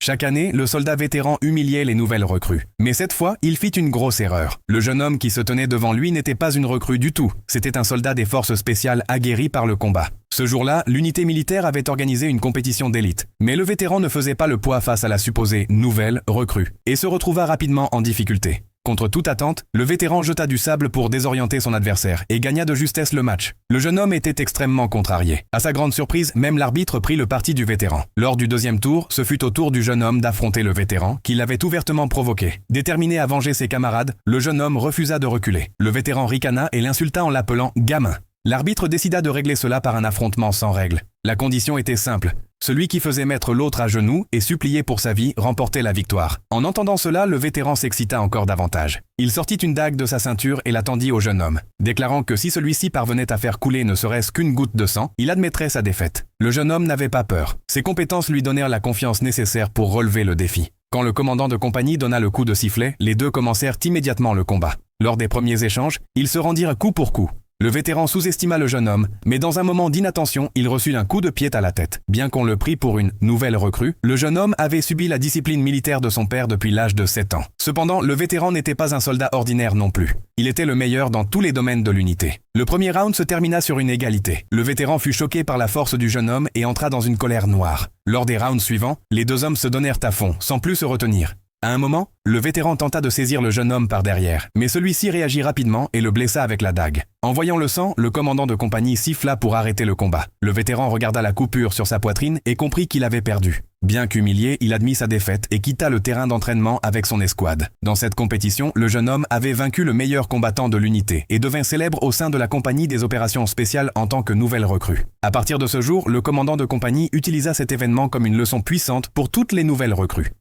Chaque année, le soldat vétéran humiliait les nouvelles recrues. Mais cette fois, il fit une grosse erreur. Le jeune homme qui se tenait devant lui n'était pas une recrue du tout. C'était un soldat des forces spéciales aguerri par le combat. Ce jour-là, l'unité militaire avait organisé une compétition d'élite. Mais le vétéran ne faisait pas le poids face à la supposée nouvelle recrue et se retrouva rapidement en difficulté. Contre toute attente, le vétéran jeta du sable pour désorienter son adversaire et gagna de justesse le match. Le jeune homme était extrêmement contrarié. À sa grande surprise, même l'arbitre prit le parti du vétéran. Lors du deuxième tour, ce fut au tour du jeune homme d'affronter le vétéran, qui l'avait ouvertement provoqué. Déterminé à venger ses camarades, le jeune homme refusa de reculer. Le vétéran ricana et l'insulta en l'appelant « gamin ». L'arbitre décida de régler cela par un affrontement sans règles. La condition était simple. Celui qui faisait mettre l'autre à genoux et supplier pour sa vie remportait la victoire. En entendant cela, le vétéran s'excita encore davantage. Il sortit une dague de sa ceinture et la tendit au jeune homme, déclarant que si celui-ci parvenait à faire couler ne serait-ce qu'une goutte de sang, il admettrait sa défaite. Le jeune homme n'avait pas peur. Ses compétences lui donnèrent la confiance nécessaire pour relever le défi. Quand le commandant de compagnie donna le coup de sifflet, les deux commencèrent immédiatement le combat. Lors des premiers échanges, ils se rendirent coup pour coup. Le vétéran sous-estima le jeune homme, mais dans un moment d'inattention, il reçut un coup de pied à la tête. Bien qu'on le prît pour une nouvelle recrue, le jeune homme avait subi la discipline militaire de son père depuis l'âge de 7 ans. Cependant, le vétéran n'était pas un soldat ordinaire non plus. Il était le meilleur dans tous les domaines de l'unité. Le premier round se termina sur une égalité. Le vétéran fut choqué par la force du jeune homme et entra dans une colère noire. Lors des rounds suivants, les deux hommes se donnèrent à fond, sans plus se retenir. À un moment, le vétéran tenta de saisir le jeune homme par derrière, mais celui-ci réagit rapidement et le blessa avec la dague. En voyant le sang, le commandant de compagnie siffla pour arrêter le combat. Le vétéran regarda la coupure sur sa poitrine et comprit qu'il avait perdu. Bien qu'humilié, il admit sa défaite et quitta le terrain d'entraînement avec son escouade. Dans cette compétition, le jeune homme avait vaincu le meilleur combattant de l'unité et devint célèbre au sein de la compagnie des opérations spéciales en tant que nouvelle recrue. À partir de ce jour, le commandant de compagnie utilisa cet événement comme une leçon puissante pour toutes les nouvelles recrues.